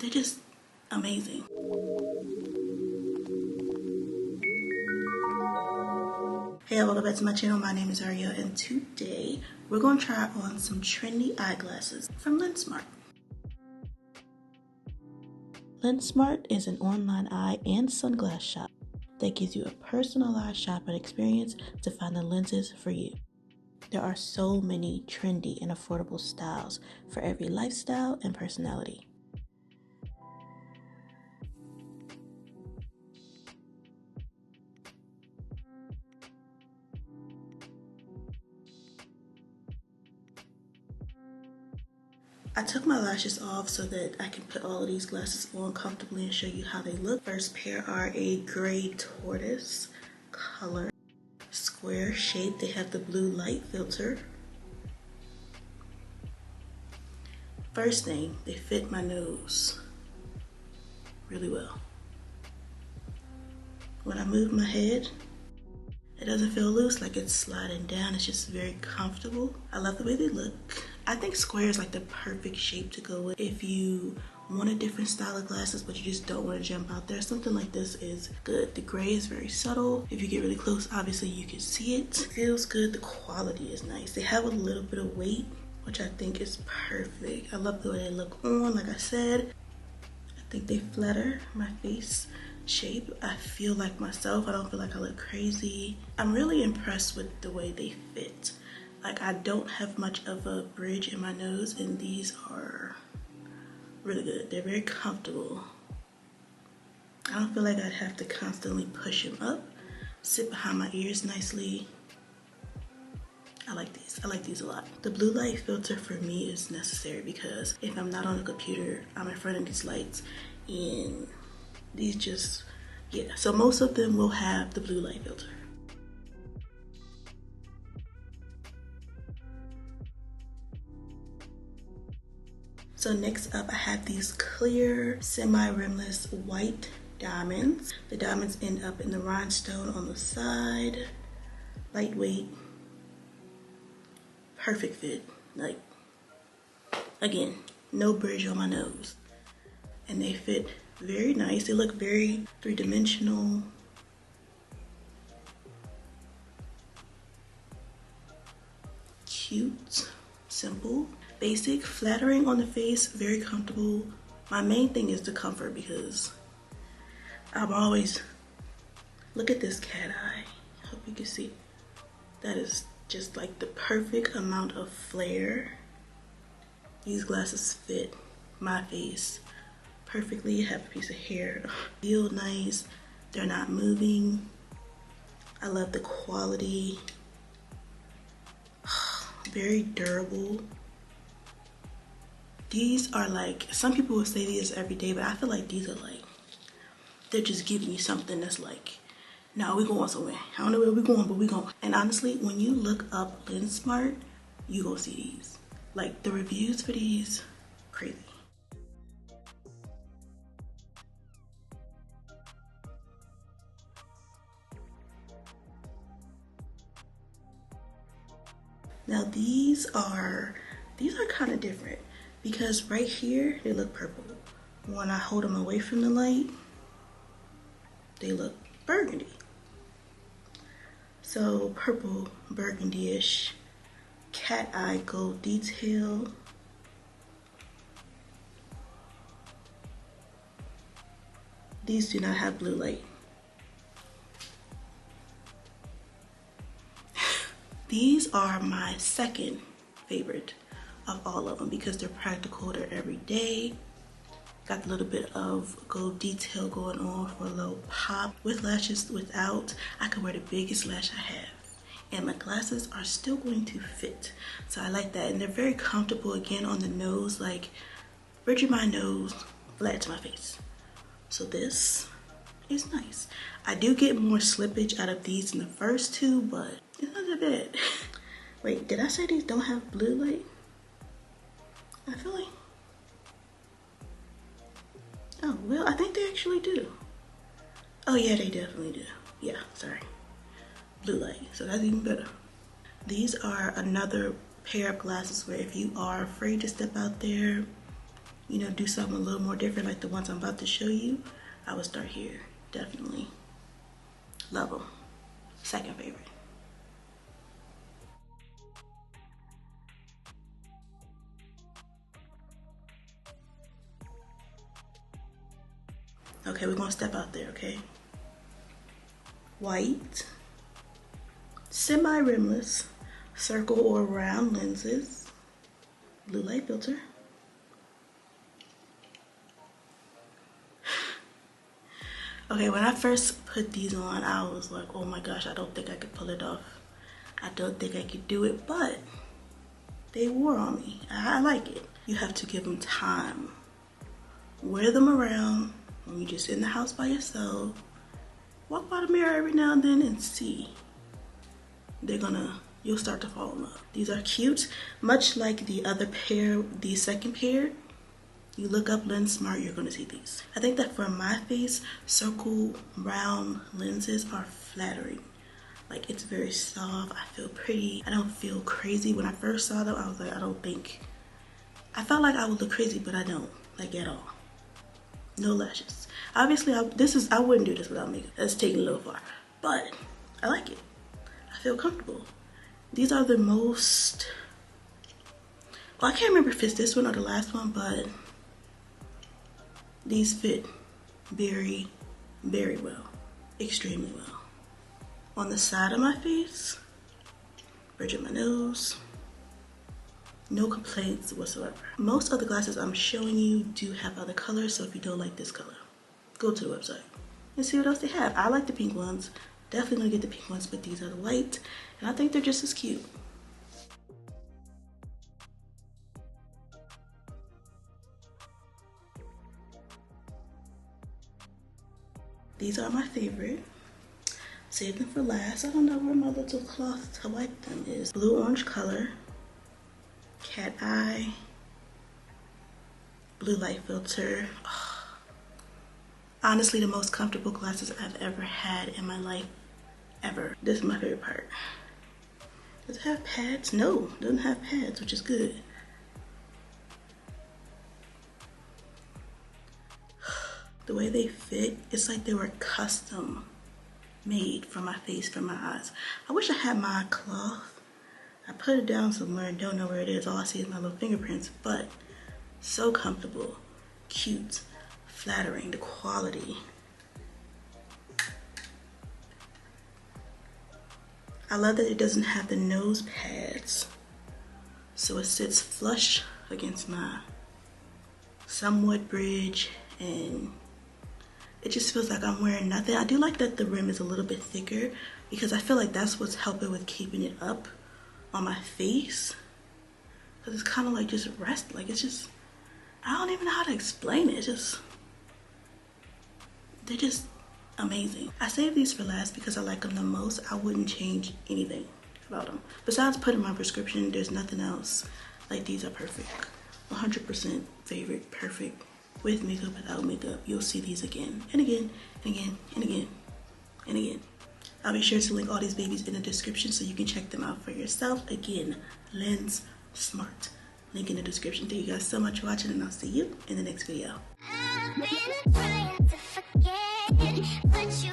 They're just amazing. Hey, welcome back to my channel. My name is Arielle, and today we're going to try on some trendy eyeglasses from LensSmart. LensSmart is an online eye and sunglass shop that gives you a personalized shopping experience to find the lenses for you. There are so many trendy and affordable styles for every lifestyle and personality. I took my lashes off so that I can put all of these glasses on comfortably and show you how they look. First pair are a gray tortoise color, square shape. They have the blue light filter. First thing, they fit my nose really well. When I move my head, it doesn't feel loose, like it's sliding down. It's just very comfortable. I love the way they look. I think square is like the perfect shape to go with if you want a different style of glasses but you just don't want to jump out there. Something like this is good. The gray is very subtle. If you get really close, obviously you can see it. It feels good. The quality is nice. They have a little bit of weight, which I think is perfect. I love the way they look on. Like I said, I think they flatter my face shape. I feel like myself. I don't feel like I look crazy. I'm really impressed with the way they fit. Like, I don't have much of a bridge in my nose, and these are really good. They're very comfortable. I don't feel like I'd have to constantly push them up. Sit behind my ears nicely. I like these. I like these a lot. The blue light filter for me is necessary because if I'm not on a computer, I'm in front of these lights, and these just, yeah. So most of them will have the blue light filter. So next up, I have these clear, semi-rimless white diamonds. The diamonds end up in the rhinestone on the side. Lightweight, perfect fit. Like, again, no bridge on my nose. And they fit very nice. They look very three-dimensional. Cute, simple. Basic, flattering on the face, very comfortable. My main thing is the comfort because I'm always, look at this cat eye. I hope you can see. That is just like the perfect amount of flare. These glasses fit my face perfectly. I have a piece of hair. Feel nice. They're not moving. I love the quality. Very durable. These are like, some people would say these every day, but I feel like these are like, they're just giving you something that's like, no, we're going somewhere. I don't know where we're going, but we're going. And honestly, when you look up LensSmart, you gonna see these. Like, the reviews for these, crazy. Now these are kind of different. Because right here, they look purple. When I hold them away from the light, they look burgundy. So purple, burgundy-ish, cat eye gold detail. These do not have blue light. These are my second favorite of all of them because they're practical, they're everyday. Got a little bit of gold detail going on for a little pop. With lashes, without, I can wear the biggest lash I have. And my glasses are still going to fit. So I like that. And they're very comfortable again on the nose, like bridging my nose, flat to my face. So this is nice. I do get more slippage out of these than the first two, but it's not that bad. Wait, did I say these don't have blue light? I feel like, oh, well, I think they actually do. Oh yeah, they definitely do. Yeah, sorry. Blue light, so that's even better. These are another pair of glasses where if you are afraid to step out there, you know, do something a little more different like the ones I'm about to show you, I would start here. Definitely. Love them. Second favorite. Okay, we're gonna step out there, okay? White, semi-rimless, circle or round lenses, blue light filter. Okay, when I first put these on, I was like, oh my gosh, I don't think I could pull it off. I don't think I could do it, but they wore on me. I like it. You have to give them time. Wear them around when you're just in the house by yourself. Walk by the mirror every now and then and see. You'll start to fall in love. These are cute, much like the other pair, the second pair. You look up Lens Smart, you're gonna see these. I think that for my face, circle round lenses are flattering. Like, it's very soft, I feel pretty. I don't feel crazy. When I first saw them, I was like, I felt like I would look crazy, but I don't, like, at all. No lashes. Obviously, I wouldn't do this without makeup. That's taking a little far, but I like it. I feel comfortable. These are the most, well, I can't remember if it's this one or the last one, but these fit very, very well, extremely well. On the side of my face, bridge of my nose, no complaints whatsoever. Most of the glasses I'm showing you do have other colors, so if you don't like this color, go to the website and see what else they have. I like the pink ones. Definitely gonna get the pink ones, but these are the white, and I think they're just as cute. These are my favorite. Save them for last. I don't know where my little cloth to wipe them is. Blue orange color, cat eye, blue light filter. Oh. Honestly, the most comfortable glasses I've ever had in my life, ever. This is my favorite part. Does it have pads? No, it doesn't have pads, which is good. The way they fit, it's like they were custom made for my face, for my eyes. I wish I had my cloth. I put it down somewhere and don't know where it is. All I see is my little fingerprints, but so comfortable, cute, flattering, the quality. I love that it doesn't have the nose pads, so it sits flush against my somewhat bridge, and it just feels like I'm wearing nothing. I do like that the rim is a little bit thicker because I feel like that's what's helping with keeping it up on my face. Cause it's kind of like just rest, like it's just, I don't even know how to explain it. They're just amazing. I saved these for last because I like them the most. I wouldn't change anything about them. Besides putting my prescription, there's nothing else. Like, these are perfect. 100% favorite, perfect. With makeup, without makeup, you'll see these again and again and again and again and again. I'll be sure to link all these babies in the description so you can check them out for yourself. Again, Lens Smart. Link in the description. Thank you guys so much for watching, and I'll see you in the next video. I've been trying to forget, but you